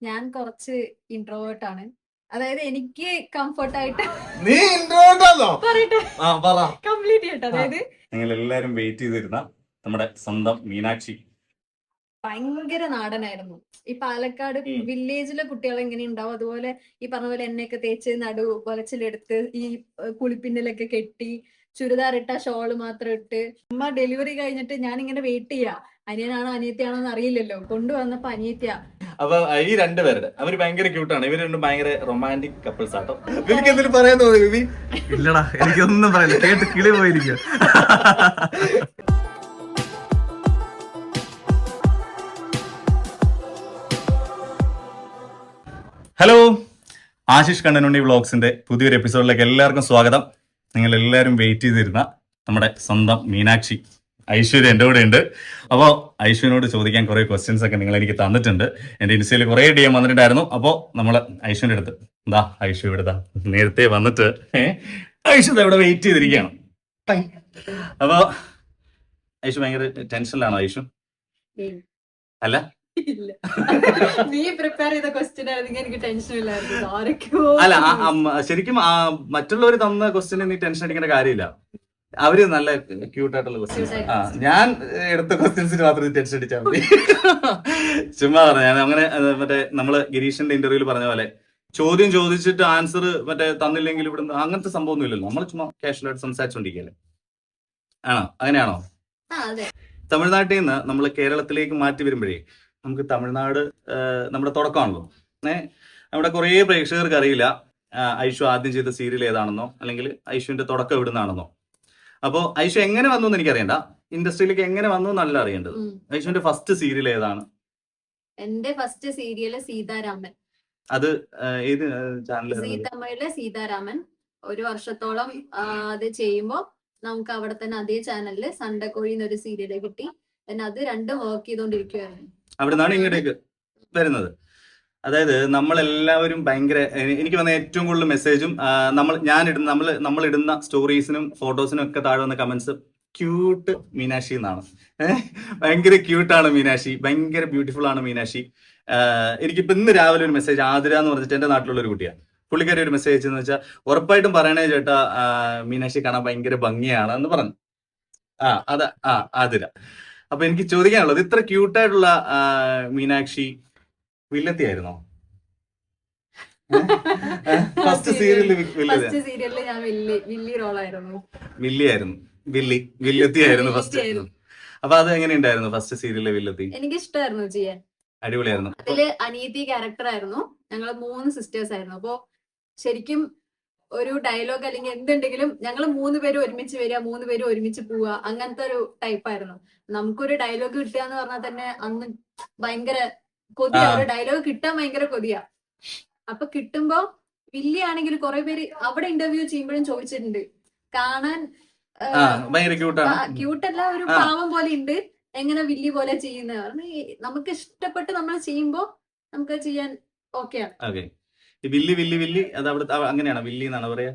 ഞാൻ കുറച്ച് ഇൻട്രോവേർട്ട് ആണ്. അതായത് എനിക്ക് കംഫർട്ടായിട്ട് നീ ഇൻട്രോവേർട്ടാണോ? പറയട്ടെ, പറ. കംപ്ലീറ്റ് ചെയ്യട്ടെ. അതായത് നിങ്ങൾ എല്ലാരും വെയിറ്റ് ചെയ്തിരുന്ന നമ്മുടെ സ്വന്തം മീനാക്ഷി ഭയങ്കര നാടനായിരുന്നു. ഈ പാലക്കാട് വില്ലേജിലെ കുട്ടികൾ എങ്ങനെ ഉണ്ടാവും അതുപോലെ ഈ പറഞ്ഞ പോലെ എണ്ണയൊക്കെ തേച്ച് നടു പൊലച്ചിലെടുത്ത് ഈ കുളിപ്പിന്നലൊക്കെ കെട്ടി ചുരിദാർ ഇട്ട ഷോള് മാത്രം ഇട്ട് ഉമ്മ ഡെലിവറി കഴിഞ്ഞിട്ട് ഞാൻ ഇങ്ങനെ വെയിറ്റ് ചെയ്യാ, അനിയനാണോ അനിയത്തിയാണോ എന്ന് അറിയില്ലല്ലോ. കൊണ്ടുവന്നപ്പോ അനിയത്തിയാ. അപ്പൊ ഈ രണ്ടുപേരുടെ അവര് ഭയങ്കര ക്യൂട്ടാണ്. ഇവർ രണ്ടും ഭയങ്കര റൊമാൻറ്റിക് കപ്പിൾസ് ആട്ടോ. എനിക്ക് എന്തെങ്കിലും പറയാൻ തോന്നി ബിബി? ഇല്ലടാ, എനിക്കൊന്നും പറയില്ല, കേട്ട് കിളി പോയിരിക്കും. ഹലോ, ആശിഷ് കണ്ണനുണ്ണി വ്ളോഗ്സിന്റെ പുതിയൊരു എപ്പിസോഡിലേക്ക് എല്ലാവർക്കും സ്വാഗതം. നിങ്ങൾ എല്ലാവരും വെയിറ്റ് ചെയ്തിരുന്ന നമ്മുടെ സ്വന്തം മീനാക്ഷി ഐശ്വര്യ എൻ്റെ കൂടെ ഉണ്ട്. അപ്പോൾ ഐശ്വര്യനോട് ചോദിക്കാൻ കുറേ ക്വസ്റ്റ്യൻസ് ഒക്കെ നിങ്ങൾ എനിക്ക് തന്നിട്ടുണ്ട്. എൻ്റെ ഇൻസ്റ്റയിൽ കുറേ DM വന്നിട്ടുണ്ടായിരുന്നു. അപ്പോൾ നമ്മൾ ഐശ്വര്യൻ്റെ അടുത്ത് എന്താ ഐശ്വര്യ ഇവിടുത്തെ നേരത്തെ വന്നിട്ട് ഐശ്വര്യ ഇവിടെ വെയിറ്റ് ചെയ്തിരിക്കുകയാണ്. അപ്പോൾ ഐശ്വര്യ ഭയങ്കര ടെൻഷനിലാണോ ഐശ്വര്യ? അല്ല, ഇല്ല, നീ പ്രിപ്പയർ ചെയ്ത ക്വസ്റ്റ്യൻ ആയിരുന്നെങ്കിൽ എനിക്ക് ടെൻഷൻ ഇല്ലായിരുന്നു. ആരൊക്കെയോ അല്ല ശരിക്കും മറ്റുള്ളവർ തന്ന ക്വസ്റ്റ്യന് നീ ടെൻഷൻ അടിക്കേണ്ട കാര്യമില്ല. അവര് നല്ല ക്യൂട്ടായിട്ടുള്ള ക്വസ്റ്റ്യൻസ്. ഞാൻ എടുത്ത ക്വസ്റ്റ്യൻസിന് മാത്രം ടെൻഷൻ അടിച്ചാൽ മതി. ചുമ്മാ പറഞ്ഞ ഞാൻ അങ്ങനെ മറ്റേ നമ്മള് ഗിരീഷിന്റെ ഇന്റർവ്യൂല് പറഞ്ഞ പോലെ ചോദ്യം ചോദിച്ചിട്ട് ആൻസർ മറ്റേ തന്നില്ലെങ്കിൽ ഇവിടുന്ന് അങ്ങനത്തെ സംഭവമൊന്നും ഇല്ലല്ലോ. നമ്മൾ ചുമ്മാ കാഷ്വലായിട്ട് സംസാരിച്ചോണ്ടിരിക്കല്ലേ. ആണോ? അങ്ങനെയാണോ? തമിഴ്നാട്ടിൽ നിന്ന് നമ്മൾ കേരളത്തിലേക്ക് മാറ്റി വരുമ്പോഴേ നമുക്ക് തമിഴ്നാട് നമ്മുടെ തുടക്കമാണല്ലോ. നമ്മുടെ കുറേ പ്രേക്ഷകർക്ക് അറിയില്ല ഐഷു ആദ്യം ചെയ്ത സീരിയൽ ഏതാണെന്നോ അല്ലെങ്കിൽ ഐഷുവിന്റെ തുടക്കം എവിടുന്നാണെന്നോ. അപ്പോൾ ഐഷു എങ്ങനെ വന്നു എന്ന് എനിക്കറിയണ്ട, ഇൻഡസ്ട്രിയിലേക്ക് എങ്ങനെ വന്നു എന്നല്ല അറിയേണ്ടത്. ഐഷുവിന്റെ ഫസ്റ്റ് സീരിയൽ ഏതാണ്? എന്റെ ഫസ്റ്റ് സീരിയല് സീതാരാമൻ. അത് ഏത് ചാനൽ? സീതമ്മയിലെ സീതാരാമൻ. ഒരു വർഷത്തോളം അത് ചെയ്യുമ്പോ നമുക്ക് അവിടെ തന്നെ അതേ ചാനലില് സണ്ടക്കോഴി എന്നൊരു സീരിയല് കിട്ടി. പിന്നെ അത് രണ്ടും വർക്ക് ചെയ്തോണ്ടിരിക്കുവായിരുന്നു. അവിടെ നിന്നാണ് ഇങ്ങോട്ടേക്ക് വരുന്നത്. അതായത് നമ്മളെല്ലാവരും ഭയങ്കര എനിക്ക് വന്ന ഏറ്റവും കൂടുതൽ മെസ്സേജും നമ്മൾ ഇടുന്ന സ്റ്റോറീസിനും ഫോട്ടോസിനും ഒക്കെ താഴെ വന്ന കമന്റ്സ് ക്യൂട്ട് മീനാക്ഷി എന്നാണ്. ഭയങ്കര ക്യൂട്ടാണ് മീനാക്ഷി, ഭയങ്കര ബ്യൂട്ടിഫുൾ ആണ് മീനാക്ഷി. എനിക്കിപ്പോ ഇന്ന് രാവിലെ ഒരു മെസ്സേജ് ആതിര എന്ന് പറഞ്ഞിട്ട് എന്റെ നാട്ടിലുള്ള ഒരു കുട്ടിയാണ്. പുള്ളിക്കാരി ഒരു മെസ്സേജ് എന്ന് വെച്ചാൽ ഉറപ്പായിട്ടും പറയണേ ചേട്ടാ മീനാക്ഷി കാണാൻ ഭയങ്കര ഭംഗിയാണ് എന്ന് പറഞ്ഞു. ആതിര. അപ്പൊ എനിക്ക് ചോദിക്കാനുള്ളത്, ഇത്ര ക്യൂട്ടായിട്ടുള്ള മീനാക്ഷി വില്ലത്തിയായിരുന്നോ? ഫസ്റ്റ് സീരിയലില് ഞാൻ വില്ലി റോളായിരുന്നു. വില്ലത്തിയായിരുന്നു ഫസ്റ്റ്. അപ്പൊ അത് എങ്ങനെ ഉണ്ടായിരുന്നു ഫസ്റ്റ് സീരിയലിലെ വില്ലത്തി? എനിക്ക് ഇഷ്ടമായിരുന്നു ചെയ്യാൻ, അടിപൊളിയായിരുന്നു. അതില് അനീതി ക്യാരക്ടർ ആയിരുന്നു. ഞങ്ങള് 3 സിസ്റ്റേഴ്സ് ആയിരുന്നു. അപ്പൊ ശരിക്കും ഒരു ഡയലോഗ് അല്ലെങ്കിൽ എന്തുണ്ടെങ്കിലും ഞങ്ങൾ 3 പേരും ഒരുമിച്ച് വരിക, 3 പേരും ഒരുമിച്ച് പോവുക, അങ്ങനത്തെ ഒരു ടൈപ്പായിരുന്നു. നമുക്കൊരു ഡയലോഗ് കിട്ടുക എന്ന് പറഞ്ഞാൽ തന്നെ അന്ന് ഭയങ്കര കൊതിയ, ഒരു ഡയലോഗ് കിട്ടാൻ ഭയങ്കര കൊതിയാ. അപ്പൊ കിട്ടുമ്പോ വില്ലി ആണെങ്കിൽ കുറെ പേര് അവിടെ ഇന്റർവ്യൂ ചെയ്യുമ്പോഴും ചോദിച്ചിട്ടുണ്ട്, കാണാൻ ക്യൂട്ടല്ല, ഒരു പാവം പോലെ ഉണ്ട്, എങ്ങനെ വില്ലി പോലെ ചെയ്യുന്ന പറഞ്ഞു. നമുക്ക് ഇഷ്ടപ്പെട്ട് നമ്മൾ ചെയ്യുമ്പോ നമുക്ക് ചെയ്യാൻ ഓക്കെയാണ്. വില്ലി വില്ലി വില്ലി അത് അവിടുത്തെ അങ്ങനെയാണോ? വില്ലി എന്നാണോ പറയാ?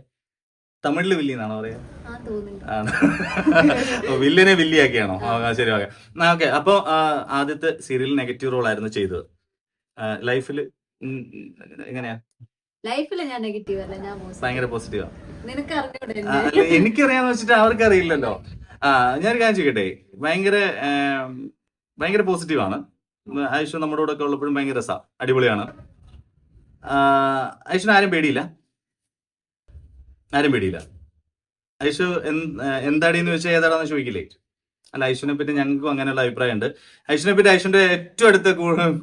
തമിഴില് വില്ലി എന്നാണോ പറയാ? വില്ലിനെ വില്ലിയാക്കിയാണോ? ശരി, ഓക്കെ. അപ്പൊ ആദ്യത്തെ സീരിയൽ നെഗറ്റീവ് റോൾ ആയിരുന്നു ചെയ്തത്. ലൈഫില് എങ്ങനെയാ? ലൈഫില് ഞാൻ നെഗറ്റീവ് അല്ല, ഞാൻ ഭയങ്കര പോസിറ്റീവാ. നിനക്ക് എനിക്കറിയാന്ന് വെച്ചിട്ട് അവർക്ക് അറിയില്ലല്ലോ. ഞാനൊരു കാര്യം ചെയ്യട്ടെ, ഭയങ്കര പോസിറ്റീവാണ് ഐഷു. നമ്മുടെ കൂടെ ഒക്കെ ഉള്ളപ്പോഴും ഭയങ്കര രസാ, അടിപൊളിയാണ്. ഐഷുവിന് ആരും പേടിയില്ല. ഐഷു എന്താടിന്ന് ചോദിച്ചാൽ ഏതാണെന്ന് ചോദിക്കില്ലേ? അല്ല, ഐഷുവിനെ പറ്റി ഞങ്ങൾക്കും അങ്ങനെയുള്ള അഭിപ്രായമുണ്ട്. ഐഷുവിനെ പറ്റി ഐഷുവിന്റെ ഏറ്റവും അടുത്ത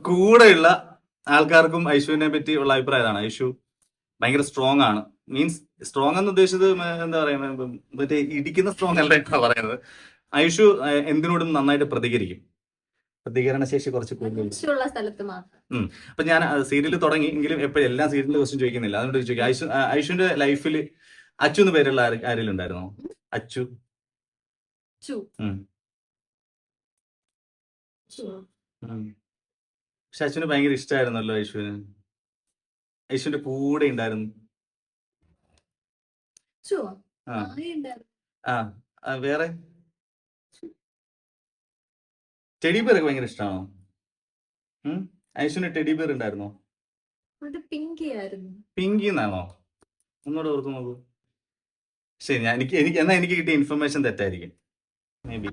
കൂടെയുള്ള ആൾക്കാർക്കും ഐഷുവിനെ പറ്റി ഉള്ള അഭിപ്രായം ഇതാണ്. ഐഷു ഭയങ്കര സ്ട്രോങ് ആണ്. മീൻസ് സ്ട്രോങ് എന്ന് ഉദ്ദേശിച്ചത് എന്താ പറയാ, മറ്റേ ഇടിക്കുന്ന സ്ട്രോങ് അല്ല പറയുന്നത്. ഐഷു എന്തിനോടും നന്നായിട്ട് പ്രതികരിക്കും, പ്രതികരണ ശേഷി കുറച്ച് കൂടുതലുള്ള സ്ഥലത്ത് മാത്രം. അപ്പൊ ഞാൻ സീരിയൽ തുടങ്ങി എങ്കിലും എപ്പോഴും എല്ലാ സീരിയലിന്റെ ക്വസ്റ്റ്യൻ ചോദിക്കുന്നില്ല. അതുകൊണ്ട് ചോദിക്കും, ഐഷുവിന്റെ ലൈഫിൽ അച്ചു എന്ന് പേരുള്ള ആരെങ്കിലും ഉണ്ടായിരുന്നോ? അച്ചു. പക്ഷെ അച്ഛന് ഭയങ്കര ഇഷ്ടമായിരുന്നല്ലോ ഐഷുവിന്. ഐഷുവിന്റെ കൂടെ ഉണ്ടായിരുന്നു. വേറെ ടെഡി ബിയർ ഒക്കെ ഭയങ്കര ഇഷ്ടമാണോ? ഐഷുവിന് ടെഡി ബിയർ ഉണ്ടായിരുന്നോ? അത് പിങ്കി ആയിരുന്നു. പിങ്കി എന്നാണോ? ഒന്നുകൂടെ ഓർത്ത് നോക്കൂ. ശരി, എനിക്ക് കിട്ടിയ ഇൻഫർമേഷൻ തെറ്റായിരിക്കും മേ ബി.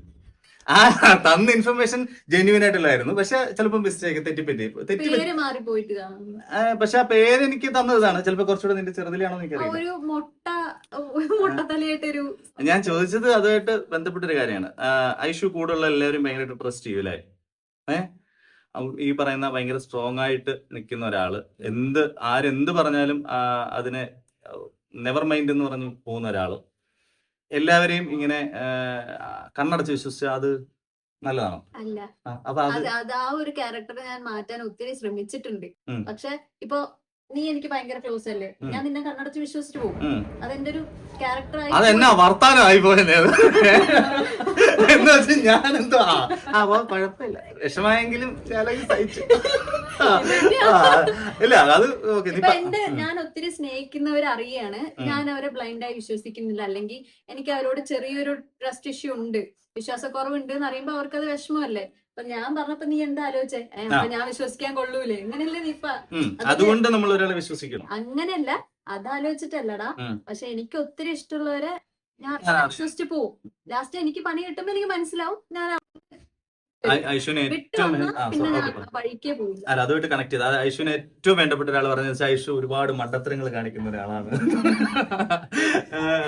തന്ന ഇൻഫർമേഷൻ ജെന്യുവൻ ആയിട്ടുള്ളായിരുന്നു, പക്ഷെ ചിലപ്പോൾ മിസ്റ്റേക്ക് തെറ്റിപ്പറ്റി. പേര് മാറി പോയിട്ട് കാണുന്നു. പക്ഷെ ആ പേര് എനിക്ക് തന്നതാണ്. ചിലപ്പോ കുറച്ചുകൂടെ നിന്റെ ചെറുതിലാണോ എനിക്കറിയില്ല. ഒരു മുട്ടത്തലയായിട്ടൊരു ഞാൻ ചോദിച്ചത് അതുമായിട്ട് ബന്ധപ്പെട്ടൊരു കാര്യമാണ്. ഐഷു കൂടുള്ള എല്ലാവരും ഭയങ്കരമായിട്ട് ട്രസ്റ്റ് ചെയ്യൂലേ? ഈ പറയുന്ന ഭയങ്കര സ്ട്രോങ് ആയിട്ട് നിൽക്കുന്ന ഒരാള്, ആരെന്ത് പറഞ്ഞാലും അതിനെ നെവർ മൈൻഡ് എന്ന് പറഞ്ഞു പോകുന്ന ഒരാള്, എല്ലാവരെയും ഇങ്ങനെ കണ്ണടച്ച് വിശ്വസിച്ച അത് നല്ലതാണോ? അല്ല. അപ്പൊ അത് ആ ഒരു ക്യാരക്ടർ ഞാൻ മാറ്റാൻ ഒത്തിരി ശ്രമിച്ചിട്ടുണ്ട്. പക്ഷെ ഇപ്പൊ നീ എനിക്ക് ഭയങ്കര ക്ലോസ് അല്ലേ, ഞാൻ നിന്നെ കണ്ണടച്ച് വിശ്വസിച്ചു പോകും. അതെന്റെ ഒരു ക്യാരക്ടർ ആയി. അതെന്നാ വർത്താനമായി പോയത് എന്ന് വെച്ചാൽ ഞാൻ എന്തോ കുഴപ്പമില്ല, വിഷമായെങ്കിലും സഹിച്ചു. ഇല്ല അത് ഞാൻ ഒത്തിരി സ്നേഹിക്കുന്നവരറിയാണ് ഞാൻ അവരെ ബ്ലൈൻഡായി വിശ്വസിക്കുന്നില്ല. അല്ലെങ്കിൽ എനിക്ക് അവരോട് ചെറിയൊരു ട്രസ്റ്റ് ഇഷ്യൂ ഉണ്ട്, വിശ്വാസക്കുറവുണ്ട് എന്ന് അറിയുമ്പോ അവർക്കത് വിഷമമല്ലേ. അപ്പൊ ഞാൻ പറഞ്ഞപ്പോ നീ എന്താ ആലോചിച്ചേ? ഞാൻ വിശ്വസിക്കാൻ കൊള്ളൂലേ? അങ്ങനെയല്ലേ നീ അതുകൊണ്ട് നമ്മൾ ഒരാളെ വിശ്വസിക്കണം. അങ്ങനെയല്ല, അതാലോചിച്ചിട്ടല്ലടാ. പക്ഷെ എനിക്ക് ഒത്തിരി ഇഷ്ടമുള്ളവരെ ഞാൻ വിശ്വസിച്ച് പോവും. ലാസ്റ്റ് എനിക്ക് പണി കിട്ടുമ്പോ എനിക്ക് മനസ്സിലാവും ഞാൻ ഐഷുവിന് ഏറ്റവും വഴിക്കേ പോവില്ല. അല്ല, അതുമായിട്ട് കണക്ട് ചെയ്ത് ഐഷുവിന് ഏറ്റവും വേണ്ടപ്പെട്ട ഒരാൾ പറഞ്ഞ വെച്ചാൽ ഐഷു ഒരുപാട് മണ്ടത്തരങ്ങൾ കാണിക്കുന്ന ഒരാളാണ്.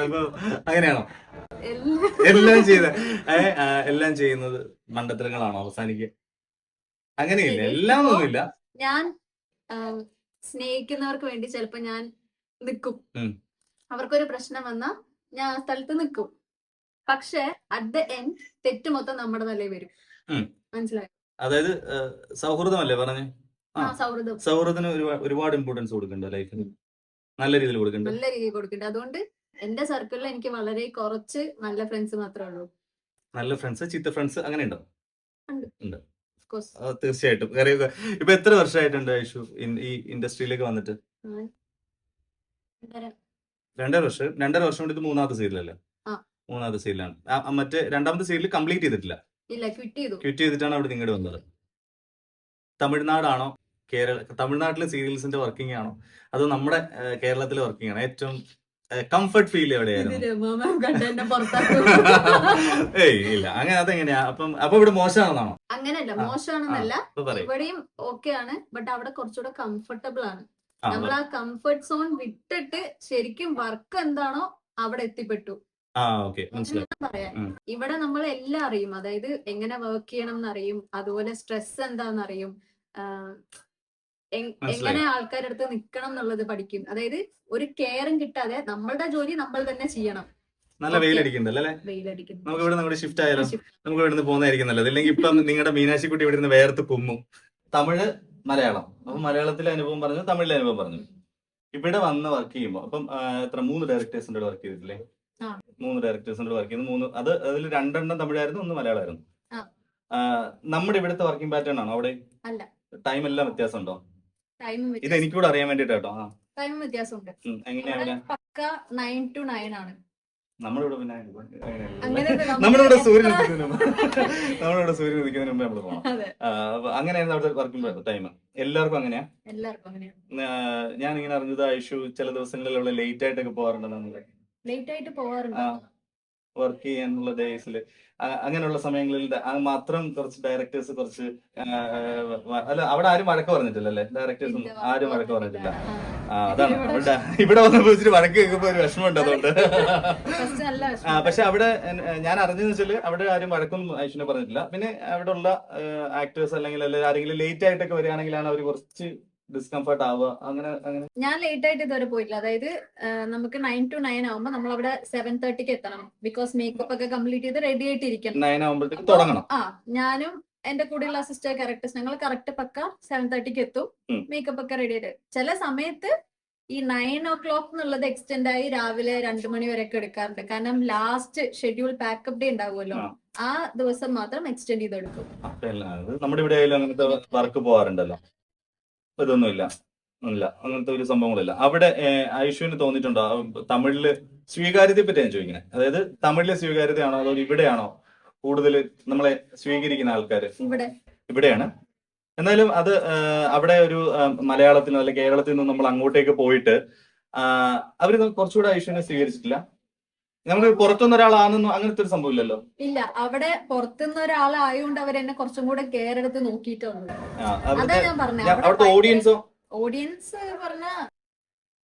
അപ്പൊ അങ്ങനെയാണോ എല്ലാം ചെയ്യുന്നത് മണ്ടത്തരങ്ങളാണോ അവസാനിക്കുക? അങ്ങനെയില്ല, എല്ലാം ഒന്നുമില്ല. ഞാൻ സ്നേഹിക്കുന്നവർക്ക് വേണ്ടി ചിലപ്പോ ഞാൻ നിൽക്കും. അവർക്കൊരു പ്രശ്നം വന്നാ ഞാൻ ആ സ്ഥലത്ത് നിൽക്കും. പക്ഷെ അറ്റ് ദ എൻഡ് തെറ്റ് മൊത്തം നമ്മുടെ തലയിൽ വരും. മനസ്സിലായോ? അതായത് സൗഹൃദമല്ലേ പറഞ്ഞു? സൗഹൃദം, സൗഹൃദത്തിന് ഒരുപാട് ഇമ്പോർട്ടൻസ് കൊടുക്കുന്നുണ്ട് ലൈഫിൽ, നല്ല രീതിയിൽ കൊടുക്കുന്നുണ്ട്. അതുകൊണ്ട് എന്റെ സർക്കിളിൽ എനിക്ക് വളരെ കുറച്ച് നല്ല ഫ്രണ്ട്സ് മാത്രമേ ഉള്ളൂ. നല്ല ഫ്രണ്ട്സ്, ചീത്ത ഫ്രണ്ട്സ് അങ്ങനെ ഉണ്ടോ? ഉണ്ട്, തീർച്ചയായിട്ടും. ഇപ്പൊ എത്ര വർഷമായിട്ടുണ്ട് ഐഷു ഈ ഇൻഡസ്ട്രിയിലേക്ക് വന്നിട്ട്? 2.5 വർഷം. 2.5 വർഷം കൊണ്ട് ഇത് 3ാമത്തെ സീരിയലല്ലേ? 3ാമത്തെ സീരിയലാണ്. മറ്റേ 2ാമത്തെ സീരിയൽ കംപ്ലീറ്റ് ചെയ്തിട്ടില്ല, ക്വിറ്റ് ചെയ്തിട്ടാണ് അവിടെ നിങ്ങോട്ട് വന്നത്. തമിഴ്നാടാണോ തമിഴ്നാട്ടിലെ സീരിയൽസിന്റെ വർക്കിംഗ് ആണോ അതോ നമ്മുടെ കേരളത്തിലെ വർക്കിംഗ് ആണോ? ഏറ്റവും കംഫർട്ട് ഫീൽ എവിടെയായിരുന്നു? ഏയ് ഇല്ല, അങ്ങനെ അതെങ്ങനെയാ? അപ്പൊ ഇവിടെ മോശമാണെന്നാണോ? അങ്ങനെയല്ല, മോശമാണെന്നല്ല, ഇവിടെയും ഓക്കെ ആണ്. ബട്ട് അവിടെ കുറച്ചുകൂടെ കംഫർട്ടബിൾ ആണ്. നമ്മൾ ആ കംഫർട്ട് സോൺ വിട്ടിട്ട് ശരിക്കും വർക്ക് എന്താണോ അവിടെ എത്തിപ്പെട്ടു. പറയാൻ ഇവിടെ നമ്മൾ എല്ലാം അറിയും. അതായത് എങ്ങനെ വർക്ക് ചെയ്യണം എന്നറിയും, അതുപോലെ സ്ട്രെസ് എന്താണെന്നറിയും, എങ്ങനെ ആൾക്കാരുടെ അടുത്ത് നിക്കണം എന്നുള്ളത് പഠിക്കും. അതായത് ഒരു കെയറും കിട്ടാതെ നമ്മളുടെ ജോലി നമ്മൾ തന്നെ ചെയ്യണം. നല്ല വെയിലടിക്കുന്നുണ്ടല്ലേ? നമുക്ക് ഇവിടെ നമ്മുടെ ഷിഫ്റ്റ് ആയാലും നമുക്ക് ഇവിടെ നിന്ന് പോകുന്നതായിരിക്കും നല്ലത്. ഇല്ലെങ്കിൽ ഇപ്പം നിങ്ങളുടെ മീനാക്ഷിക്കുട്ടി ഇവിടെ നിന്ന് വേർത്ത് കുമ്മും. തമിഴ്, മലയാളം. അപ്പൊ മലയാളത്തിലെ അനുഭവം പറഞ്ഞു, തമിഴിലെ അനുഭവം പറഞ്ഞു. ഇവിടെ വന്ന് വർക്ക് ചെയ്യുമ്പോൾ അപ്പം 3 ഡയറക്ടേഴ്സിന്റെ വർക്ക് ചെയ്തിട്ടില്ലേ? 3 ഡയറക്ടേഴ്സിന്റെ വർക്ക് ചെയ്യുന്നു. അതിൽ 2 തമിഴായിരുന്നു, 1 മലയാളമായിരുന്നു. നമ്മുടെ ഇവിടുത്തെ വർക്കിംഗ് പാറ്റേൺ ആണോ അവിടെ? ടൈം എല്ലാം വ്യത്യാസം ഉണ്ടോ? ഇത് എനിക്കൂടെ അറിയാൻ വേണ്ടിട്ട് കേട്ടോ. ടൈം വ്യത്യാസമുണ്ട്. എങ്ങനെയാണ്? പക്ക 9 to 9 ആണ്. നമ്മളിവിടെ പിന്നെ നമ്മളിവിടെ സൂര്യൻ ഉദിക്കുന്നതിന് മുമ്പ് നമ്മള് പോകണം. അങ്ങനെയായിരുന്നു അവിടുത്തെ വർക്കിംഗ് ടൈം. എല്ലാവർക്കും അങ്ങനെയാ? ഞാൻ ഇങ്ങനെ അറിഞ്ഞത് ഐഷു ചില ദിവസങ്ങളിൽ ഇവിടെ ലേറ്റ് ആയിട്ടൊക്കെ പോകാറുണ്ടെന്ന്. ലേറ്റ് ആയിട്ട് പോകാറുണ്ട് വർക്ക് ചെയ്യാനുള്ള ഡേയ്സിൽ. അങ്ങനെയുള്ള സമയങ്ങളിൽ മാത്രം കുറച്ച് ഡയറക്ടേഴ്സ് കുറച്ച് അല്ല, അവിടെ ആരും വഴക്ക് പറഞ്ഞിട്ടില്ലല്ലേ? ഡയറക്ടേഴ്സും ആരും വഴക്ക് പറഞ്ഞിട്ടില്ല. അതാണ് ഇവിടെ വന്നപ്പോ ഇച്ചിരി വഴക്ക് കേൾക്കുമ്പോ ഒരു വിഷമമുണ്ട്. അതുകൊണ്ട് പക്ഷെ അവിടെ ഞാൻ അറിഞ്ഞതെന്ന് വെച്ചാല് അവിടെ ആരും വഴക്കൊന്നും ഐഷുവിനെ പറഞ്ഞിട്ടില്ല. പിന്നെ അവിടെ ഉള്ള ആക്ടേഴ്സ് അല്ലെങ്കിൽ ആരെങ്കിലും ലേറ്റ് ആയിട്ടൊക്കെ വരികയാണെങ്കിലാണ് അവർ കുറച്ച് ഡിസ്കംഫർട്ട് ആവുക. അങ്ങനെ ഞാൻ ലേറ്റ് ആയിട്ട് ഇതുവരെ പോയിട്ടില്ല. അതായത് നമുക്ക് 9 to 9 ആവുമ്പോൾ നമ്മൾ അവിടെ 7:30 എത്തണം. ബിക്കോസ് മേക്കപ്പ് ഒക്കെ കംപ്ലീറ്റ് ചെയ്ത് റെഡി ആയിട്ടിരിക്കണം. 9 ആവുമ്പോഴത്തേക്ക് തുടങ്ങണം. ഞാനും എന്റെ കൂടെയുള്ള അസിസ്റ്റന്റ് ക്യാരക്ടേഴ്സ് ഞങ്ങൾ കറക്റ്റ് പക്ക 7:30 എത്തും. മേക്കപ്പ് ഒക്കെ റെഡി ആയിട്ട് ചില സമയത്ത് ഈ 9 o'clock എന്നുള്ളത് എക്സ്റ്റെൻഡ് ആയി രാവിലെ 2 മണി വരെയൊക്കെ എടുക്കാറുണ്ട്. കാരണം ലാസ്റ്റ് ഷെഡ്യൂൾ പാക്കപ്പ് ഡേ ഉണ്ടാവുമല്ലോ, ആ ദിവസം മാത്രം എക്സ്റ്റെൻഡ് ചെയ്തെടുക്കും. നമ്മുടെ ഇവിടെ അങ്ങനത്തെ വർക്ക് പോകാറുണ്ടല്ലോ. ഇതൊന്നുമില്ല, അങ്ങനത്തെ ഒരു സംഭവങ്ങളില്ല. അവിടെ ഐഷുവിന് തോന്നിയിട്ടുണ്ടോ തമിഴില് സ്വീകാര്യതയെ പറ്റി ഞാൻ ചോദിക്കുന്നത്? അതായത് തമിഴിലെ സ്വീകാര്യതയാണോ അതോ ഇവിടെയാണോ കൂടുതൽ നമ്മളെ സ്വീകരിക്കുന്ന ആൾക്കാര്? ഇവിടെയാണ്. എന്നാലും അത് അവിടെ ഒരു മലയാളത്തിൽ നിന്ന് അല്ലെങ്കിൽ കേരളത്തിൽ നിന്ന് നമ്മൾ അങ്ങോട്ടേക്ക് പോയിട്ട് അവര് കുറച്ചുകൂടെ ഐശ്വര്യനെ സ്വീകരിച്ചിട്ടില്ല. നമുക്ക് പുറത്തുനിന്ന് ഒരാളാണെന്നോ അങ്ങനത്തെ ഒരു സംഭവം ഇല്ലല്ലോ. ഇല്ല, അവിടെ പുറത്തുനിന്ന് ഒരാളായോണ്ട് അവരെന്നെ കുറച്ചും കൂടെ കെയർ എടുത്ത് നോക്കിയിട്ടുണ്ട്. അതാ ഞാൻ പറഞ്ഞത്. അവിടുത്തെ ഓഡിയൻസോ? ഓഡിയൻസ് പറഞ്ഞ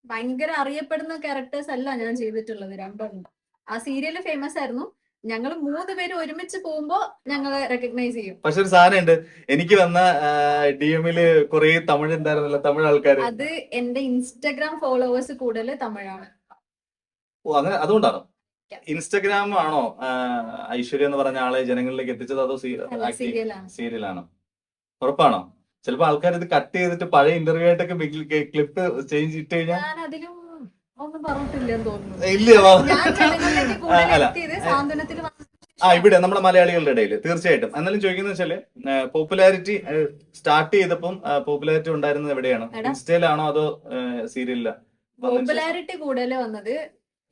ഭയങ്കര അറിയപ്പെടുന്ന ക്യാരക്ടേഴ്സ് അല്ല ഞാൻ ചെയ്തിട്ടുള്ളത്, രണ്ടെണ്ണം. ആ സീരിയല് ഫേമസ് ആയിരുന്നു. ഞങ്ങൾ 3 പേര് ഒരുമിച്ച് പോകുമ്പോ ഞങ്ങള് റെക്കഗ്നൈസ് ചെയ്യും. പക്ഷെ ഒരു സാധനം ഉണ്ട്, എനിക്ക് വന്ന DM-ല് കുറെ തമിഴ് ഉണ്ടായിരുന്നല്ലോ, തമിഴ് ആൾക്കാർ. അത് എന്റെ ഇൻസ്റ്റഗ്രാം ഫോളോവേഴ്സ് കൂടുതൽ തമിഴാണ്. ഓ, അങ്ങനെ അതുകൊണ്ടാണോ? ഇൻസ്റ്റഗ്രാം ആണോ ഐശ്വര്യ എന്ന് പറഞ്ഞ ആളെ ജനങ്ങളിലേക്ക് എത്തിച്ചത്, അതോ സീരിയലാണോ? ഉറപ്പാണോ? ചിലപ്പോ ആൾക്കാർ ഇത് കട്ട് ചെയ്തിട്ട് പഴയ ഇന്റർവ്യൂ ആയിട്ടൊക്കെ ക്ലിപ്പ് ചേഞ്ച് ഇട്ട് കഴിഞ്ഞാൽ ഞാൻ അതിലും ഒന്നും പറഞ്ഞിട്ടില്ലെന്ന് തോന്നുന്നു. ഇല്ല, ഞാൻ ജനങ്ങളിലേക്ക് കൂടുതൽ എത്തിയത് സാന്ത്വനത്തിൽ ഇവിടെ നമ്മുടെ മലയാളികളുടെ ഇടയിൽ തീർച്ചയായിട്ടും. എന്നാലും ചോദിക്കുന്നത് വെച്ചാല് പോപ്പുലാരിറ്റി സ്റ്റാർട്ട് ചെയ്തപ്പം പോപ്പുലാരിറ്റി ഉണ്ടായിരുന്നത് എവിടെയാണ്? ഇൻസ്റ്റയിലാണോ അതോ സീരിയലിലാ? പോപ്പുലാരിറ്റി കൂടുതൽ വന്നത്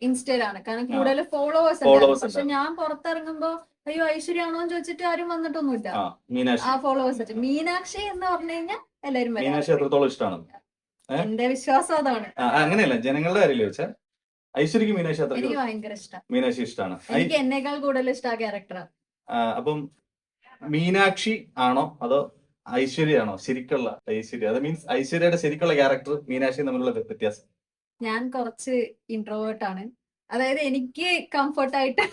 ഇൻസ്റ്റയിലാണ്, കാരണം കൂടുതൽ ഫോളോവേഴ്സ്. പക്ഷെ ഞാൻ പുറത്തിറങ്ങുമ്പോ അയ്യോ ഐശ്വര്യാണോ എന്ന് ചോദിച്ചിട്ട് ആരും വന്നിട്ടൊന്നുമില്ല. ആ ഫോളോവേഴ്സ്. മീനാക്ഷി എന്ന് പറഞ്ഞു കഴിഞ്ഞാൽ എല്ലാരും മീനാക്ഷി എത്രത്തോളം ഇഷ്ടമാണ്? എന്റെ വിശ്വാസം അതാണ്. അങ്ങനെയല്ല, ജനങ്ങളുടെ കാര്യമില്ല വെച്ചാൽ ഐശ്വര്യക്ക് മീനാക്ഷി അത്ര എനിക്ക് ഭയങ്കര ഇഷ്ടം. മീനാക്ഷി ഇഷ്ടമാണ്. എനിക്ക് എന്നേക്കാൾ കൂടുതൽ ഇഷ്ടം ആ ക്യാരക്ടറാണ്. അപ്പം മീനാക്ഷി ആണോ അതോ ഐശ്വര്യ ആണോ ശരിക്കുള്ള ഐശ്വര്യ? അത് മീൻസ് ഐശ്വര്യയുടെ ശരിക്കുള്ള ക്യാരക്ടർ മീനാക്ഷി തമ്മിലുള്ള വ്യത്യാസം? ഞാൻ കുറച്ച് ഇൻട്രോവേർട്ട് ആണ്. അതായത് എനിക്ക് കംഫർട്ട് ആയിട്ട്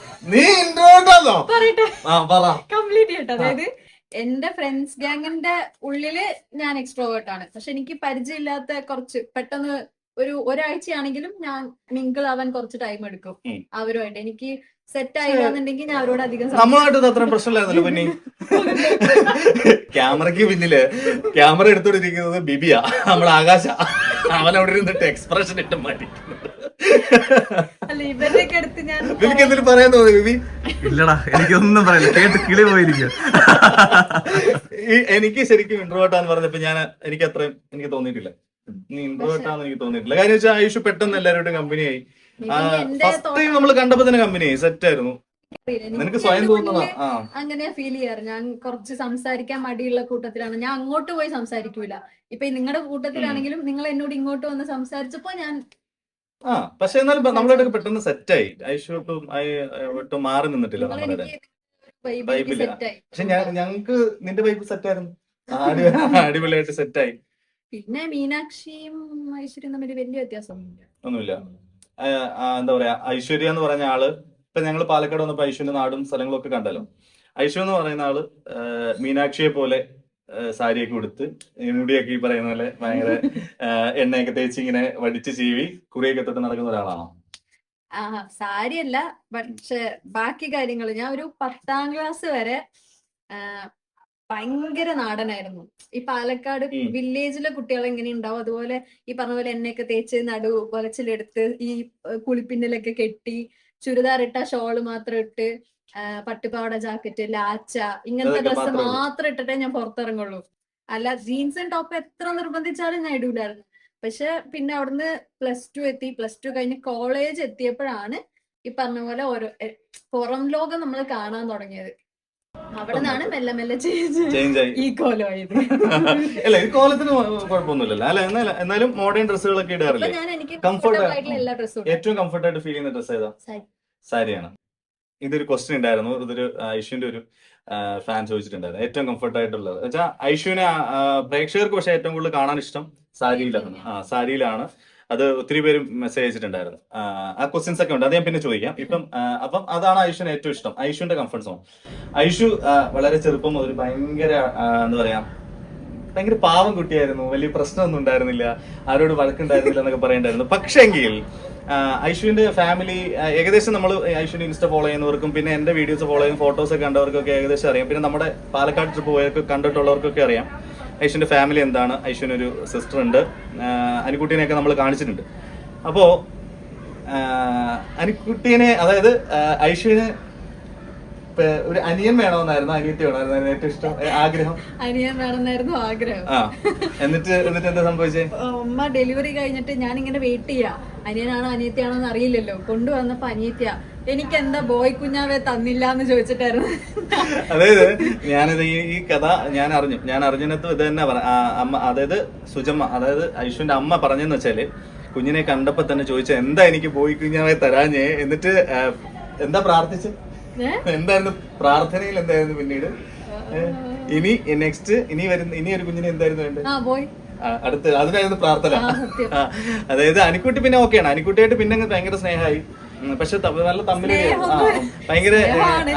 കംപ്ലീറ്റ് ചെയ്യട്ടെ. അതായത് എന്റെ ഫ്രണ്ട്സ് ഗ്യാങ്ങിന്റെ ഉള്ളില് ഞാൻ എക്സ്ട്രോവേർട്ട് ആണ്. പക്ഷെ എനിക്ക് പരിചയമില്ലാത്ത കുറച്ച് പെട്ടെന്ന് ഒരാഴ്ചയാണെങ്കിലും ഞാൻ മിങ്കിൾ ആവാൻ കുറച്ച് ടൈം എടുക്കും അവരുമായിട്ട്. എനിക്ക് സെറ്റ് ആയില്ലാന്നുണ്ടെങ്കിൽ ഞാൻ അവരോട് അധികം നമ്മളായിട്ട് അത്ര പ്രശ്നമില്ലായിരുന്നല്ലോ. പിന്നെ ക്യാമറയ്ക്ക് പിന്നില് ക്യാമറ എടുത്തോണ്ടിരിക്കുന്നത് ബിബിയാ, നമ്മുടെ ആകാശ. അവൻ അവിടെ ഇരുന്നിട്ട് എക്സ്പ്രഷൻ ഇട്ട് മാറ്റി. അല്ല, ഇവരുടെയൊക്കെ അടുത്ത് ഞാൻ എനിക്ക് എന്തെങ്കിലും പറയാൻ തോന്നി ബിബി? ഇല്ലടാ, എനിക്കൊന്നും പറയില്ല, കേട്ട് കിളി പോയിരിക്കും. എനിക്ക് ശരിക്കും ഇൻട്രോവേർട്ടാന്ന് പറഞ്ഞപ്പോ എനിക്ക് അത്രയും എനിക്ക് തോന്നിയിട്ടില്ല. നീ ഇൻട്രോവേർട്ടാന്ന് എനിക്ക് തോന്നിയിട്ടില്ല. കാര്യം വെച്ചാൽ ആയുഷ് പെട്ടെന്ന് എല്ലാവരോടും കമ്പനിയായി. ഫസ്റ്റ് ടൈം നമ്മൾ കണ്ടപ്പോ തന്നെ കമ്പനിയായി, സെറ്റ് ആയിരുന്നു. നിനക്ക് സ്വയം തോന്നുന്ന അങ്ങനെ ഫീൽ ചെയ്യാറ്. ഞാൻ കുറച്ച് സംസാരിക്കാൻ മടിയുള്ള കൂട്ടത്തിലാണ്. ഞാൻ അങ്ങോട്ട് പോയി സംസാരിക്കൂല. ഇപ്പൊ നിങ്ങളുടെ കൂട്ടത്തിലാണെങ്കിലും നിങ്ങൾ എന്നോട് ഇങ്ങോട്ട് വന്ന് സംസാരിച്ചപ്പോ ഞാൻ പക്ഷെ എന്നാലും നമ്മളോട് പെട്ടെന്ന് സെറ്റായി. ഐഷു ഒട്ടും മാറി നിന്നിട്ടില്ല നമ്മുടെ വൈബില്. പക്ഷെ ഞങ്ങക്ക് നിന്റെ വൈബ് സെറ്റായിരുന്നു, അടിപൊളിയായിട്ട് സെറ്റായി. പിന്നെ മീനാക്ഷിയും ഐശ്വര്യം തമ്മിൽ വലിയ വ്യത്യാസം ഒന്നുമില്ല. എന്താ പറയാ, ഐശ്വര്യ എന്ന് പറഞ്ഞ ആള് ഇപ്പൊ ഞങ്ങള് പാലക്കാട് വന്നപ്പോ ഐശ്വര്യ നാടും സ്ഥലങ്ങളും ഒക്കെ കണ്ടല്ലോ. ഐശ്വര്യ എന്ന് പറയുന്ന ആള് മീനാക്ഷിയെ പോലെ സാരിയൊക്കെ ഉടുത്ത് മുടിയൊക്കെ ഈ പറയുന്ന പോലെ ഭയങ്കര എണ്ണയൊക്കെ തേച്ച് ഇങ്ങനെ വടിച്ച് ചീവി കുറിയൊക്കെ തൊട്ട് നടക്കുന്ന ഒരാളാണോ? സാരിയല്ല, പക്ഷെ ബാക്കി കാര്യങ്ങൾ. ഞാൻ ഒരു 10ാം ക്ലാസ് വരെ ഭയങ്കര നാടനായിരുന്നു. ഈ പാലക്കാട് വില്ലേജിലെ കുട്ടികൾ എങ്ങനെ ഉണ്ടാവും അതുപോലെ ഈ പറഞ്ഞ പോലെ എണ്ണയൊക്കെ തേച്ച് നടു പൊലച്ചിലെടുത്ത് ഈ കുളിപ്പിന്നലൊക്കെ കെട്ടി ചുരിദാർ ഇട്ട ഷോള് മാത്രം ഇട്ട് പട്ടുപാവാട ജാക്കറ്റ് ലാച്ച ഇങ്ങനത്തെ ഡ്രസ്സ് മാത്രം ഇട്ടിട്ടേ ഞാൻ പുറത്തിറങ്ങുള്ളൂ. അല്ല ജീൻസും ടോപ്പ് എത്ര നിർബന്ധിച്ചാലും ഞാൻ ഇടൂലായിരുന്നു. പക്ഷെ പിന്നെ അവിടുന്ന് +2 എത്തി. +2 കഴിഞ്ഞ് കോളേജ് എത്തിയപ്പോഴാണ് ഈ പറഞ്ഞ പോലെ ഓരോ പുറം ലോകം നമ്മൾ കാണാൻ തുടങ്ങിയത്. അവിടെ നിന്നാണ് മെല്ലെ മെല്ലെ ഈ കോലമായത്. അല്ല, ഈ കോലത്തിന് കുഴപ്പമൊന്നുമില്ലല്ലോ അല്ലെ? എന്നാലും മോഡേൺ ഡ്രസ്സുകളൊക്കെ ഇടാറില്ലേ? ഏറ്റവും കംഫർട്ടായിട്ട് ഫീൽ ചെയ്യുന്ന ഡ്രസ്സ് ഏതാ? സാരിയാണ്. ഇതൊരു ക്വസ്റ്റ്യൻ ഉണ്ടായിരുന്നു, ഇതൊരു ഐഷുവിന്റെ ഒരു ഫാൻ ചോദിച്ചിട്ടുണ്ടായിരുന്നു. ഏറ്റവും കംഫർട്ട് ആയിട്ടുള്ളത് വെച്ചാൽ ഐഷുവിനെ പ്രേക്ഷകർക്ക് പക്ഷെ ഏറ്റവും കൂടുതൽ കാണാൻ ഇഷ്ടം സാരിയിലാണ്. സാരിയിലാണ്. അത് ഒത്തിരി പേര് മെസ്സേജ് അയച്ചിട്ടുണ്ടായിരുന്നു. ആ ക്വസ്റ്റ്യൻസ് ഒക്കെ ഉണ്ട്, അത് ഞാൻ പിന്നെ ചോദിക്കാം. അപ്പം അതാണ് ഐഷുവിന് ഏറ്റവും ഇഷ്ടം, ഐഷുവിന്റെ കംഫർട്ട് സോൺ. ഐഷു വളരെ ചെറുപ്പം മുതൽ ഭയങ്കര എന്താ പറയാ ഭയങ്കര പാവം കുട്ടിയായിരുന്നു. വലിയ പ്രശ്നമൊന്നും ഉണ്ടായിരുന്നില്ല, ആരോട് വഴക്കുണ്ടായിരുന്നില്ല എന്നൊക്കെ പറയണ്ടായിരുന്നു. പക്ഷെങ്കിൽ ഐഷുവിന്റെ ഫാമിലി ഏകദേശം നമ്മൾ ഐഷുവിന്റെ ഇൻസ്റ്റ ഫോളോ ചെയ്യുന്നവർക്കും പിന്നെ എന്റെ വീഡിയോസ് ഫോളോ ചെയ്യുന്ന ഫോട്ടോസ് ഒക്കെ കണ്ടവർക്കൊക്കെ ഏകദേശം അറിയാം. പിന്നെ നമ്മുടെ പാലക്കാട് ട്രിപ്പ് പോയവർക്ക് കണ്ടിട്ടുള്ളവർക്കൊക്കെ അറിയാം ഐഷുവിന്റെ ഫാമിലി എന്താണ്. ഐഷുവിനൊരു സിസ്റ്റർ ഉണ്ട്, അനുക്കുട്ടീനെയൊക്കെ നമ്മൾ കാണിച്ചിട്ടുണ്ട്. അപ്പോ അനുക്കുട്ടീനെ, അതായത് ഐഷുവിന് ഒരു അനിയൻ വേണമെന്നായിരുന്നു, അനിയത്തി വേണമെന്നായിരുന്നു ഏറ്റവും ഇഷ്ടം, ആഗ്രഹം? അനിയൻ വേണമെന്നായിരുന്നു ആഗ്രഹം. ആ എന്നിട്ട് എന്താ സംഭവിച്ചേ? ഉമ്മ ഡെലിവറി കഴിഞ്ഞിട്ട് ഞാൻ ഇങ്ങനെ വെയിറ്റ് ചെയ്യാ, അനിയനാണോ അനിയത്തിയാണോ എന്ന് അറിയില്ലല്ലോ. കൊണ്ടുവന്നപ്പോ അനിയത്തിയാ. എനിക്ക് എന്താ ബോയ് കുഞ്ഞാവെ തന്നില്ല എന്ന് ചോദിച്ചിട്ടായിരുന്നു. അതായത് ഞാനിത് ഈ കഥ ഞാൻ അറിഞ്ഞിടത്തും ഇത് തന്നെ അമ്മ, അതായത് സുജമ്മ, അതായത് ഐഷുവിന്റെ അമ്മ പറഞ്ഞെന്ന് വെച്ചാല് കുഞ്ഞിനെ കണ്ടപ്പോ തന്നെ ചോദിച്ച എന്താ എനിക്ക് ബോയ് കുഞ്ഞാവെ തരാഞ്ഞേ, എന്നിട്ട് എന്താ പ്രാർത്ഥിച്ച്, എന്തായിരുന്നു പ്രാർത്ഥനയിൽ, എന്തായിരുന്നു പിന്നീട് ഇനി നെക്സ്റ്റ് ഇനി ഒരു കുഞ്ഞിനെ എന്തായിരുന്നു വേണ്ടത്? അടുത്ത് അതിനായിരുന്നു പ്രാർത്ഥന. അതായത് അനിക്കുട്ടി പിന്നെ ഓക്കെയാണ്, അനിക്കുട്ടിയായിട്ട് പിന്നെ ഭയങ്കര സ്നേഹമായി. പക്ഷെ നല്ല തമ്മില് ഭയങ്കര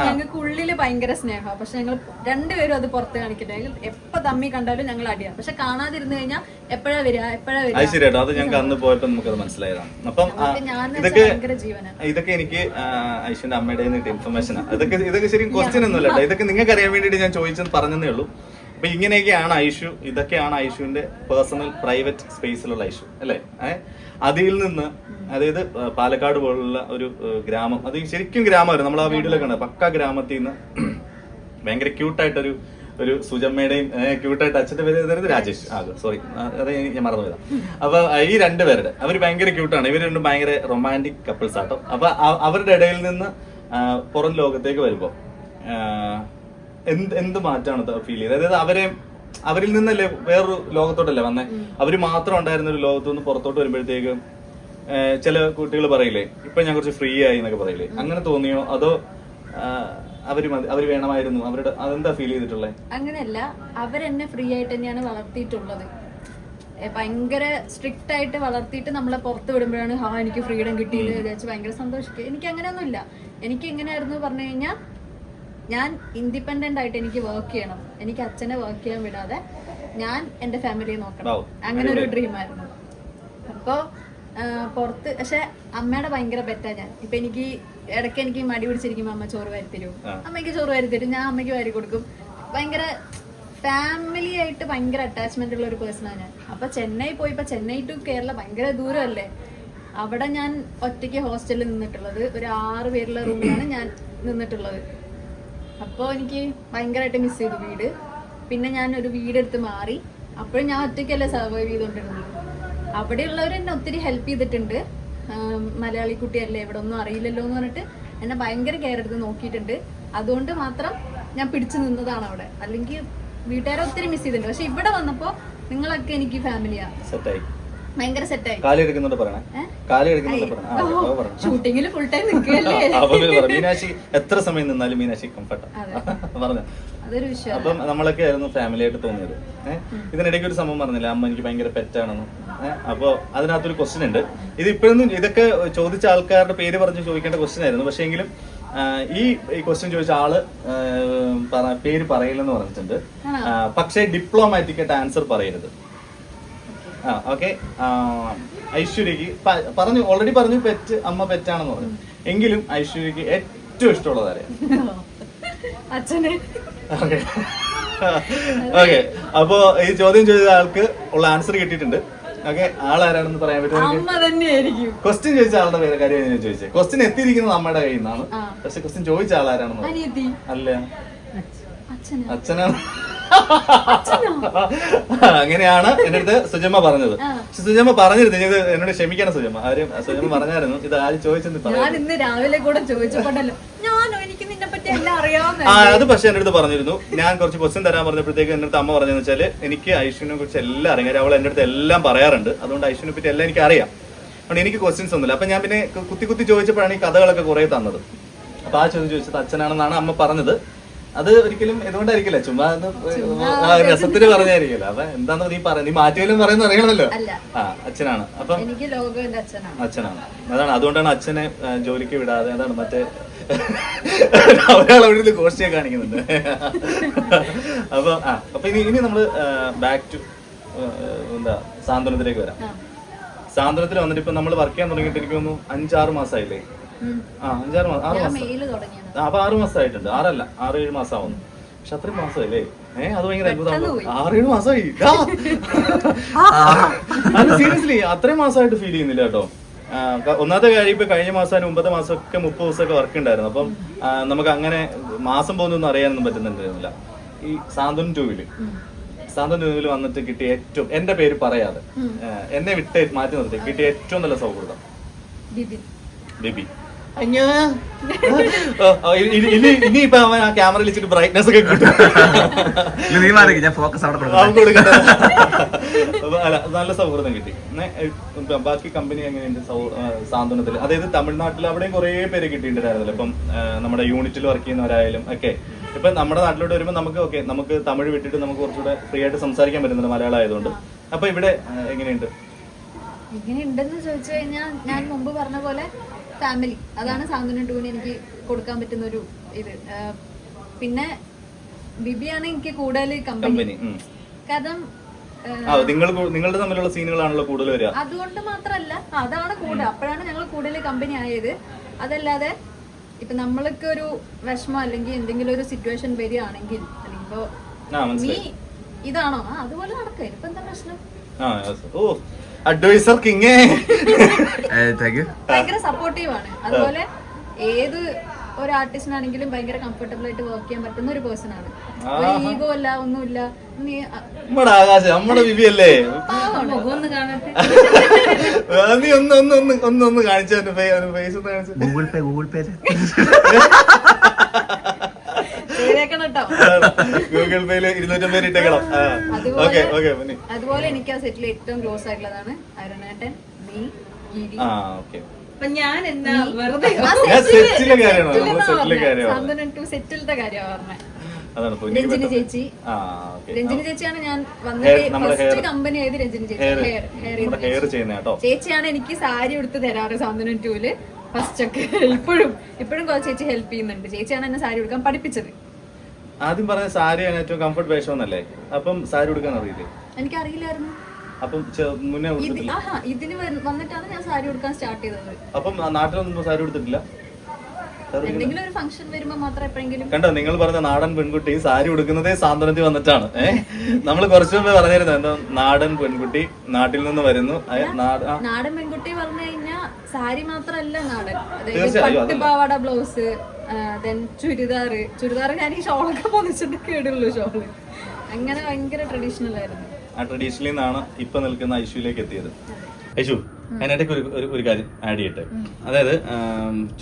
ഞങ്ങൾക്ക് ഉള്ളില് ഭയങ്കര സ്നേഹമാണ്. പക്ഷെ ഞങ്ങൾ രണ്ടുപേരും അത് പുറത്ത് കാണിക്കട്ടെ. എപ്പോ തമ്മി കണ്ടാലും ഞങ്ങൾ അടിയാ. പക്ഷെ കാണാതിരുന്നു കഴിഞ്ഞാൽ എപ്പോഴാ വരിക. അത് ശരിയാട്ടോ, അത് ഞങ്ങൾക്ക് അന്ന് പോയപ്പോ നമുക്കത് മനസ്സിലായതാണ്. അപ്പം ഇതൊക്കെ എനിക്ക് ഐശ്വന്റെ അമ്മയുടെ ഇൻഫർമേഷനാണ്. ഇതൊക്കെ ശരിക്കും ക്വസ്റ്റ്യൻ ഒന്നുമല്ല കേട്ടോ, ഇതൊക്കെ നിങ്ങൾക്ക് അറിയാൻ വേണ്ടിയിട്ട് ഞാൻ ചോദിച്ചെന്ന് പറഞ്ഞതേ ഉള്ളൂ. അപ്പൊ ഇങ്ങനെയൊക്കെയാണ് ഐഷു, ഇതൊക്കെയാണ് ഐഷുവിന്റെ പേഴ്സണൽ പ്രൈവറ്റ് സ്പേസിലുള്ള ഐഷു അല്ലെ. അതിൽ നിന്ന് അതായത് പാലക്കാട് പോലുള്ള ഒരു ഗ്രാമം, അത് ശരിക്കും ഗ്രാമമായിരുന്നു, നമ്മൾ ആ വീഡിയോയിലൊക്കെ ഉണ്ട്, പക്ക ഗ്രാമത്തിൽ നിന്ന് ഭയങ്കര ക്യൂട്ടായിട്ടൊരു സുജമ്മയുടെയും ക്യൂട്ടായിട്ട് അച്ഛന്റെ പേര് രാജേഷ്, സോറി അത് ഞാൻ മറന്നുപോയതാ. അപ്പൊ ഈ രണ്ടുപേരുടെ അവർ ഭയങ്കര ക്യൂട്ടാണ്, ഇവർ രണ്ടും ഭയങ്കര റൊമാൻറ്റിക് കപ്പിൾസ് ആട്ടോ. അപ്പൊ അവരുടെ ഇടയിൽ നിന്ന് പുറം ലോകത്തേക്ക് വരുമ്പോ എന്ത് മാറ്റമാണ് ഫീൽ ചെയ്തത്? അതായത് അവരിൽ നിന്നല്ലേ വേറൊരു ലോകത്തോട്ടല്ലേ വന്നേ, അവര് മാത്രം ഉണ്ടായിരുന്ന ഒരു ലോകത്തു നിന്ന് പുറത്തോട്ട് വരുമ്പോഴത്തേക്ക് ചില കുട്ടികൾ പറയില്ലേ ഇപ്പൊ ഞാൻ കുറച്ച് ഫ്രീ ആയി എന്നൊക്കെ പറയില്ലേ, അങ്ങനെ തോന്നിയോ? അതോ അവര് വേണമായിരുന്നു, അവരുടെ അതെന്താ ഫീൽ ചെയ്തിട്ടുള്ളത്? അങ്ങനെയല്ല, അവരെന്നെ ഫ്രീ ആയിട്ട് തന്നെയാണ് വളർത്തിയിട്ടുള്ളത്. ഭയങ്കര സ്ട്രിക്റ്റ് ആയിട്ട് വളർത്തിയിട്ട് നമ്മളെ പുറത്ത് വിടുമ്പോഴാണ് എനിക്ക് ഫ്രീഡം കിട്ടിയെന്ന് വിചാരിച്ച് ഭയങ്കര സന്തോഷിക്കുക. എനിക്ക് അങ്ങനെയൊന്നുമില്ല. എനിക്ക് എങ്ങനെയായിരുന്നു പറഞ്ഞു കഴിഞ്ഞാൽ, ഞാൻ ഇൻഡിപെൻഡന്റ് ആയിട്ട് എനിക്ക് വർക്ക് ചെയ്യണം, എനിക്ക് അച്ഛനെ വർക്ക് ചെയ്യാൻ വിടാതെ ഞാൻ എന്റെ ഫാമിലിയെ നോക്കണം, അങ്ങനെ ഒരു ഡ്രീമായിരുന്നു. അപ്പോ പുറത്ത് പക്ഷെ അമ്മയുടെ ഭയങ്കര പെറ്റാ ഞാൻ. ഇപ്പൊ എനിക്ക് ഇടയ്ക്ക് എനിക്ക് മടി പിടിച്ചിരിക്കുമ്പോ അമ്മ ചോറ് വാരി തരും, അമ്മയ്ക്ക് ചോറ് വാരി തരും, ഞാൻ അമ്മയ്ക്ക് വാരി കൊടുക്കും. ഭയങ്കര ഫാമിലി ആയിട്ട് ഭയങ്കര അറ്റാച്ച്മെന്റ് ഉള്ള ഒരു പേഴ്സണാണ് ഞാൻ. അപ്പൊ ചെന്നൈ പോയിപ്പോ ചെന്നൈ ടു കേരള ഭയങ്കര ദൂരമല്ലേ. അവിടെ ഞാൻ ഒറ്റയ്ക്ക് ഹോസ്റ്റലിൽ നിന്നിട്ടുള്ളത്, ഒരു 6 പേരുള്ള റൂമിലാണ് ഞാൻ നിന്നിട്ടുള്ളത്. അപ്പോൾ എനിക്ക് ഭയങ്കരമായിട്ട് മിസ് ചെയ്തു വീട്. പിന്നെ ഞാൻ ഒരു വീടെടുത്ത് മാറി. അപ്പോഴും ഞാൻ ഒറ്റയ്ക്കല്ലേ സർവൈവ് ചെയ്തുകൊണ്ടിരുന്നത്. അവിടെയുള്ളവർ എന്നെ ഒത്തിരി ഹെൽപ്പ് ചെയ്തിട്ടുണ്ട്. മലയാളി കുട്ടിയല്ലേ, ഇവിടെ ഒന്നും അറിയില്ലല്ലോ എന്ന് പറഞ്ഞിട്ട് എന്നെ ഭയങ്കര കെയർ എടുത്ത് നോക്കിയിട്ടുണ്ട്. അതുകൊണ്ട് മാത്രം ഞാൻ പിടിച്ചു നിന്നതാണ് അവിടെ. അല്ലെങ്കിൽ വീട്ടുകാരെ ഒത്തിരി മിസ് ചെയ്തിട്ടുണ്ട്. പക്ഷെ ഇവിടെ വന്നപ്പോൾ നിങ്ങളൊക്കെ എനിക്ക് ഫാമിലിയാണ്, ഭയങ്കര സെറ്റായി. ഷൂട്ടിങ്ങിൽ ഫുൾ ടൈം നിൽക്കുകയല്ലേ. മീനാക്ഷി എത്ര സമയം നിന്നാലും മീനാക്ഷി കംഫർട്ടാണ് പറഞ്ഞു. അതൊരു വിഷയം. അപ്പം നമ്മളൊക്കെ ആയിരുന്നു ഫാമിലി ആയിട്ട് തോന്നിയത്. ഇതിനിടയ്ക്ക് ഒരു സംഭവം പറഞ്ഞില്ല, അമ്മ എനിക്ക് ഭയങ്കര പെറ്റാണെന്ന്. അപ്പൊ അതിനകത്തൊരു ക്വസ്റ്റ്യൻ ഉണ്ട്. ഇത് ഇപ്പോഴൊന്നും ഇതൊക്കെ ചോദിച്ച ആൾക്കാരുടെ പേര് പറഞ്ഞ് ചോദിക്കേണ്ട ക്വസ്റ്റ്യൻ ആയിരുന്നു. പക്ഷെ എങ്കിലും ഈ ക്വസ്റ്റ്യൻ ചോദിച്ച ആള് പേര് പറയില്ലെന്ന് പറഞ്ഞിട്ടുണ്ട്. പക്ഷെ ഡിപ്ലോമാറ്റിക് ആയിട്ട് ആൻസർ പറയരുത്. ഓക്കെ. ഐശ്വര്യക്ക് ഓൾറെഡി പറഞ്ഞു അമ്മ പെറ്റാണെന്ന് പറഞ്ഞു. എങ്കിലും ഐശ്വര്യക്ക് ഏറ്റവും ഇഷ്ടമുള്ളത് ആരെയാണ്? അച്ഛനെ. ഓക്കെ. അപ്പോ ഈ ചോദ്യം ചെയ്ത ആൾക്ക് ഉള്ള ആൻസർ കിട്ടിയിട്ടുണ്ട്. ഓക്കെ, ആളാരാണെന്ന് പറയാൻ പറ്റുമോ? ക്വസ്റ്റ്യൻ ചോദിച്ച ആളുടെ പേര് കാര്യം ഞാൻ ചോദിച്ചത്. ക്വസ്റ്റ്യൻ എത്തിയിരിക്കുന്നത് അമ്മയുടെ കയ്യിൽ നിന്നാണ്. പക്ഷെ ക്വസ്റ്റ്യൻ ചോദിച്ച ആളാരാണെന്ന് അല്ല, അച്ഛനാണ്. അങ്ങനെയാണ് എന്റെ അടുത്ത് സുജമ്മ പറഞ്ഞത്. പക്ഷെ സുജമ്മ പറഞ്ഞിരുന്നു, ഇത് എന്നോട് ക്ഷമിക്കണം സുജമ്മ. സുജമ്മ പറഞ്ഞായിരുന്നു ഇത് ആര് ചോദിച്ചെന്ന് പറഞ്ഞു. രാവിലെ കൂടെ ചോദിച്ചപ്പോണ്ടല്ലോ അത് പക്ഷെ എന്റെ അടുത്ത് പറഞ്ഞിരുന്നു. ഞാൻ കുറച്ച് ക്വസ്റ്റ്യൻ തരാൻ പറഞ്ഞപ്പോഴത്തേക്ക് എന്റെ അടുത്ത് അമ്മ പറഞ്ഞതെന്ന് വെച്ചാല് എനിക്ക് ഐശ്വര്യനെ കുറിച്ച് എല്ലാം അറിയാം. കാര്യം അവൾ എന്റെ അടുത്ത് എല്ലാം പറയാറുണ്ട്. അതുകൊണ്ട് ഐശ്വര്യനെ പറ്റി എല്ലാം എനിക്ക് അറിയാം. അതുകൊണ്ട് എനിക്ക് ക്വസ്റ്റ്യൻസ് ഒന്നുമില്ല. അപ്പൊ ഞാൻ പിന്നെ കുത്തി ചോദിച്ചപ്പോഴാണ് ഈ കഥകളൊക്കെ കുറെ തന്നത്. അപ്പൊ ആ ചോദ്യം ചോദിച്ചത് അച്ഛനാണെന്നാണ് അമ്മ പറഞ്ഞത്. അത് ഒരിക്കലും ഇതുകൊണ്ടായിരിക്കില്ല, ചുമ്മാ രസത്തിന് പറഞ്ഞായിരിക്കില്ല. അപ്പൊ എന്താന്ന് നീ മാറ്റിയാലും പറയുന്ന അറിയണമല്ലോ. അച്ഛനാണ്. അപ്പൊ അച്ഛനാണ്. അതാണ്, അതുകൊണ്ടാണ് അച്ഛനെ ജോലിക്ക് വിടാതെ. അതാണ് മറ്റേ ഒരാളവിടെ ഗോഷ്ടിയെ കാണിക്കുന്നുണ്ട്. അപ്പൊ ഇനി നമ്മള് ബാക്ക് ടു സാന്ത്വനത്തിലേക്ക് വരാം. സാന്ത്വനത്തിൽ വന്നിട്ട് ഇപ്പൊ നമ്മൾ വർക്ക് ചെയ്യാൻ തുടങ്ങിയിട്ട് എനിക്ക് തോന്നുന്നു 5-6 മാസമായില്ലേ? 6 മാസം. അപ്പൊ 6 മാസമായിട്ടുണ്ട്. 6-7 മാസമാവുന്നു. പക്ഷെ അത്രയും മാസമല്ലേ? അത് ഭയങ്കര അത്ഭുതമാണ്. 6-7 മാസമായി. അത് സീരിയസ്ലി അത്രയും മാസമായിട്ട് ഫീൽ ചെയ്യുന്നില്ല കേട്ടോ. ഒന്നാമത്തെ കാര്യം ഇപ്പൊ കഴിഞ്ഞ മാസം 9 മാസമൊക്കെ 30 ദിവസമൊക്കെ വർക്ക് ഉണ്ടായിരുന്നു. അപ്പം നമുക്ക് അങ്ങനെ മാസം പോകുന്നൊന്നും അറിയാനൊന്നും പറ്റുന്നുണ്ടായിരുന്നില്ല. ഈ സാന്ത്വനം 2 വന്നിട്ട് കിട്ടിയ ഏറ്റവും, എന്റെ പേര് പറയാതെ എന്നെ വിട്ട് മാറ്റി നിർത്തി കിട്ടിയ ഏറ്റവും നല്ല സൗഹൃദം ബിബി. ഇനിയിപ്പൊ അവൻ ആ ക്യാമറയിൽ വെച്ചിട്ട് ബ്രൈറ്റ്നെസ് ഒക്കെ കിട്ടും. അല്ല, നല്ല സൗഹൃദം കിട്ടി. ബാക്കി കമ്പനി എങ്ങനെയുണ്ട് സാന്ത്വനത്തിൽ? അതായത് തമിഴ്നാട്ടിൽ അവിടെയും കുറെ പേര് കിട്ടിയിട്ടുണ്ടായിരുന്നല്ലോ. ഇപ്പം നമ്മുടെ യൂണിറ്റിൽ വർക്ക് ചെയ്യുന്നവരായാലും ഒക്കെ ഇപ്പൊ നമ്മുടെ നാട്ടിലോട്ട് വരുമ്പോൾ നമുക്ക് തമിഴ് വിട്ടിട്ട് നമുക്ക് കുറച്ചുകൂടെ ഫ്രീ ആയിട്ട് സംസാരിക്കാൻ പറ്റുന്നുണ്ട് മലയാളം ആയതുകൊണ്ട്. അപ്പൊ ഇവിടെ എങ്ങനെയുണ്ട്? എങ്ങനെയുണ്ടെന്ന് ചോദിച്ചു കഴിഞ്ഞാൽ ഞാൻ മുമ്പ് പറഞ്ഞ പോലെ ഫാമിലി, അതാണ് സാന്ത്വനം 2 എനിക്ക് കൊടുക്കാൻ പറ്റുന്ന ഒരു ഇത്. പിന്നെ ബിബിയാണ് എനിക്ക് കൂടുതൽ കമ്പനി. കാരണം നിങ്ങളുടെ തമ്മിലുള്ള സീനുകളാണല്ലോ കൂടുതൽ വരിക. അതുകൊണ്ട് മാത്രല്ല, അതാണ് കൂടുതൽ, അപ്പോഴാണ് ഞങ്ങൾ കൂടുതൽ കമ്പനി ആയത്. അതല്ലാതെ ഇപ്പൊ നമ്മൾക്ക് ഒരു വിഷമം അല്ലെങ്കിൽ എന്തെങ്കിലും ഒരു സിറ്റുവേഷൻ വരികയാണെങ്കിൽ അല്ലെങ്കിൽ നീ ഇതാണോ അതുപോലെ നടക്കുക, ഇപ്പൊ എന്താ പ്രശ്നം? അഡ്വൈസർ കിങ് ഭയങ്കര സപ്പോർട്ടീവ് ആണ്. അതുപോലെ ഏത് ഒരു ആർട്ടിസ്റ്റിനാണെങ്കിലും ഭയങ്കര കംഫർട്ടബിൾ ആയിട്ട് വർക്ക് ചെയ്യാൻ പറ്റുന്ന ഒരു പേഴ്സൺ ആണ്. ഈഗോ അല്ല, ഒന്നുമില്ല. നമ്മുടെ ആകാശം, നമ്മുടെ ബിബിയല്ലേ? ഒന്ന് കാണട്ടെ, നീ ഒന്ന് കാണിച്ചു ഫേസ് ഒന്ന് കാണിച്ചു. ഗൂഗിൾ പേ ഗൂഗിൾ പേയില് 250 ഇട്ടേക്കണം. അതുപോലെ എനിക്ക് ആ സെറ്റിൽ ഏറ്റവും ക്ലോസ് ആയിട്ടുള്ളതാണ് അരുണേട്ടൻ, നീ, ഞാൻ എന്താ വെറുതെ സാന്ത്വനം 2 സെറ്റിലത്തെ കാര്യമാണ് പറഞ്ഞത്. രഞ്ജിനി ചേച്ചി, രഞ്ജിനി ചേച്ചിയാണ് ഞാൻ ഫസ്റ്റ് കമ്പനി ആയത്. രഞ്ജിനി ചേച്ചി ചേച്ചിയാണ് എനിക്ക് സാരി എടുത്ത് തരാറ് സാന്ത്വനം 2 ഫസ്റ്റ് ഒക്കെ. ഇപ്പോഴും ചേച്ചി ഹെൽപ്പ് ചെയ്യുന്നുണ്ട്. ചേച്ചിയാണ് എന്നെ സാരി എടുക്കാൻ പഠിപ്പിച്ചത്. ആദ്യം പറഞ്ഞ സാരിയാണ് ഏറ്റവും കംഫർട്ട് വേഷം എന്നല്ലേ? അപ്പം സാരി എടുക്കാൻ അറിയില്ലേ? എനിക്കറിയില്ലായിരുന്നു. അപ്പം മുന്നേ ഇതിന് വന്നിട്ടാണ് ഞാൻ സാരി എടുക്കാൻ സ്റ്റാർട്ട് ചെയ്തത്. അപ്പം നാട്ടിലൊന്നും സാരി എടുത്തിട്ടില്ല? എന്തെങ്കിലും ഒരു ഫംഗ്ഷൻ വരുമ്പോ മാത്രം എപ്പോഴെങ്കിലും. കണ്ടോ, നിങ്ങൾ പറഞ്ഞ നാടൻ പെൺകുട്ടി സാരി ഉടുക്കുന്നതേ സാന്ത്വനത്തിൽ വന്നിട്ടാണ്. നമ്മൾ കുറച്ചു മുമ്പ് പറഞ്ഞിരുന്നു എന്താ, നാടൻ പെൺകുട്ടി നാട്ടിൽ നിന്ന് വരുന്നു. നാടൻ പെൺകുട്ടി പറഞ്ഞു കഴിഞ്ഞാൽ സാരി മാത്രല്ല നാടൻ, അതായത് പട്ടുപാവാട, ബ്ലൗസ്, ചുരിദാർ ഞാൻ ഈ ഷോളൊക്കെ പൊന്നിച്ചിട്ട് കേടുള്ളൂ ഷോള്. അങ്ങനെ ഭയങ്കര ട്രഡീഷണൽ ആയിരുന്നു. ആ ട്രഡീഷണലിൽ നിന്നാണ് ഇപ്പൊ നിൽക്കുന്ന ഐഷുവിലേക്ക് എത്തിയത്. ഐഷു, അതിനിടയ്ക്ക് ഒരു കാര്യം ആഡ് ചെയ്യട്ടെ. അതായത്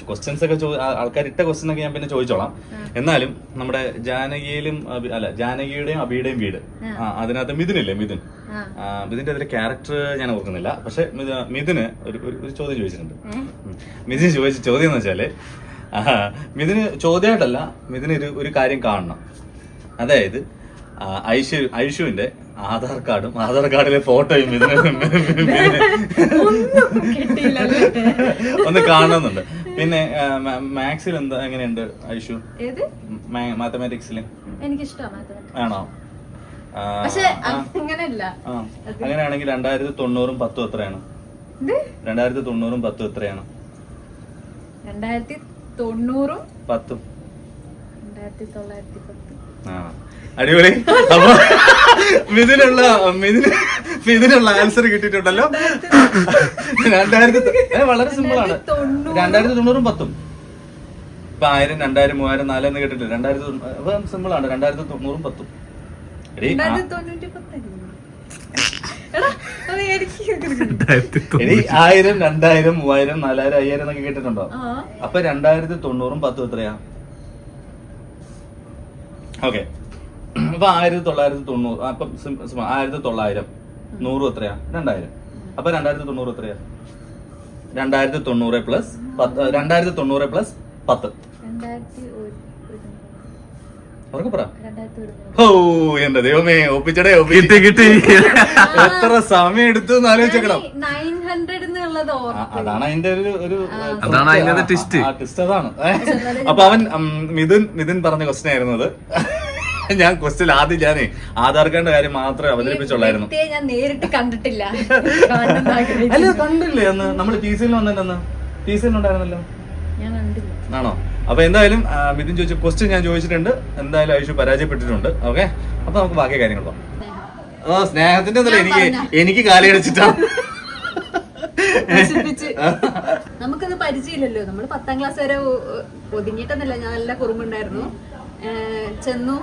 ക്വസ്റ്റ്യൻസ് ഒക്കെ ആൾക്കാർ ഇട്ട ക്വസ്റ്റ്യൻ ഒക്കെ ഞാൻ പിന്നെ ചോദിച്ചോളാം. എന്നാലും നമ്മുടെ ജാനകിയുടെയും അബിയുടെയും വീട്, അതിനകത്ത് മിഥുനില്ലേ, മിഥുന്റെ അതിലെ ക്യാരക്ടർ ഞാൻ ഓർക്കുന്നില്ല. പക്ഷെ മിഥുന് ഒരു ചോദ്യം ചോദിച്ചിട്ടുണ്ട്. മിഥുന് ചോദിച്ച ചോദ്യം എന്ന് വെച്ചാല്, മിഥുന് ചോദ്യമായിട്ടല്ല, മിഥുന് ഒരു കാര്യം കാണണം. അതായത് ഐഷുവിന്റെ ആധാർ കാർഡിലെ ഫോട്ടോയും ഒന്ന് കാണുന്നുണ്ട്. പിന്നെ മാത്സിൽ എങ്ങനെയുണ്ട് ഐഷു? മാത്തമാറ്റിക്സിൽ ആണോ? അങ്ങനെയാണെങ്കിൽ 2090 10 എത്രയാണ്? 2090 10 എത്രയാണ്? 2090 10. 1910. അടിപൊളി. അപ്പൊ മിഥുനുള്ള ആൻസർ കിട്ടിയിട്ടുണ്ടല്ലോ. 2000 വളരെ സിമ്പിൾ ആണ്. 2090 10. ഇപ്പൊ 1000, 2000, 3000, 4000 എന്ന് കേട്ടിട്ടില്ല. 2000 സിമ്പിൾ ആണ്. 2090 10. എടി 1000, 2000, 3000, 4000, 5000 എന്നൊക്കെ കേട്ടിട്ടുണ്ടോ? അപ്പൊ 2090 10 എത്രയാ? ഓക്കെ, അപ്പൊ 1990. അപ്പൊ 1900 100 എത്രയാ? 2000. അപ്പൊ 2090 എത്രയാ? 2090 പ്ലസ് 10. 2090 പ്ലസ് 10. ഓ എന്റെ ദൈവമേ, ഒപ്പിച്ചടേ കിട്ടി. എത്ര സമയം എടുത്തു എന്ന് ആലോചിക്കണം. അതാണ് അതിന്റെ ഒരു ട്വിസ്റ്റ്. അതാണ്. അപ്പൊ അവൻ മിഥുൻ പറഞ്ഞ ക്വസ്റ്റ്യൻ ആയിരുന്നത്. ഞാൻ ക്വസ്റ്റ്യൻ ആദ്യം ആധാർ കാർഡിന്റെ കാര്യം മാത്രമേ അവതരിപ്പിച്ചുള്ളായിരുന്നു. ഞാൻ നേരിട്ട് കണ്ടിട്ടില്ല. അല്ല, കണ്ടില്ലേ അന്ന് നമ്മൾ TCL വന്നിട്ടന്ന്? TCL ഉണ്ടായിരുന്നല്ലോ. ആണോ? അപ്പൊ എന്തായാലും മിഥുൻ ചോദിച്ച ക്വസ്റ്റ്യൻ ഞാൻ ചോദിച്ചിട്ടുണ്ട്. എന്തായാലും ഐഷു പരാജയപ്പെട്ടിട്ടുണ്ട്. ഓക്കെ, അപ്പൊ നമുക്ക് ബാക്കി കാര്യങ്ങൾ പറയാം. സ്നേഹത്തിന്റെ എനിക്ക് കാലടിച്ചിട്ടാണ്. നശിപ്പിച്ച്. നമുക്കത് പരിചയമില്ലല്ലോ. നമ്മൾ 10ാം ക്ലാസ് വരെ ഒതുങ്ങിയിട്ടെന്നല്ല, ഞാൻ നല്ല കുറുമ്പുണ്ടായിരുന്നു. ചെന്നു,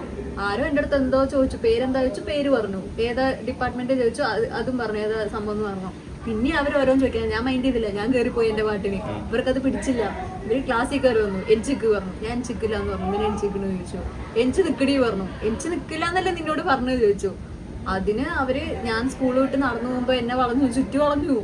ആരും എൻ്റെ അടുത്ത് എന്തോ ചോദിച്ചു, പേരെന്താ ചോദിച്ചു, പേര് പറഞ്ഞു, ഏതാ ഡിപ്പാർട്ട്മെന്റ് ചോദിച്ചു, അതും പറഞ്ഞു, ഏതാ സംഭവം എന്ന് പറഞ്ഞു. പിന്നെ അവർ ഓരോന്ന് ചോദിക്കാൻ ഞാൻ മൈൻഡ് ചെയ്തില്ല, ഞാൻ കയറിപ്പോയി എന്റെ പാട്ടിന്. ഇവർക്കത് പിടിച്ചില്ല. ഇവര് ക്ലാസ്സിൽ കയറി വന്നു, എൻചിക്ക് പറഞ്ഞു, ഞാൻ എൻചിക്കില്ല എന്ന് പറഞ്ഞു. പിന്നെ എൻചിക്കുന്നു ചോദിച്ചു, എൻച്ച് നിക്കടി പറഞ്ഞു, എൻച്ച് നിക്കില്ല എന്നല്ലേ നിന്നോട് പറഞ്ഞു ചോദിച്ചു. അതിന് അവര് ഞാൻ സ്കൂൾ വിട്ട് നടന്നു പോകുമ്പോ എന്നെ വളഞ്ഞു, ചുറ്റി വളഞ്ഞു.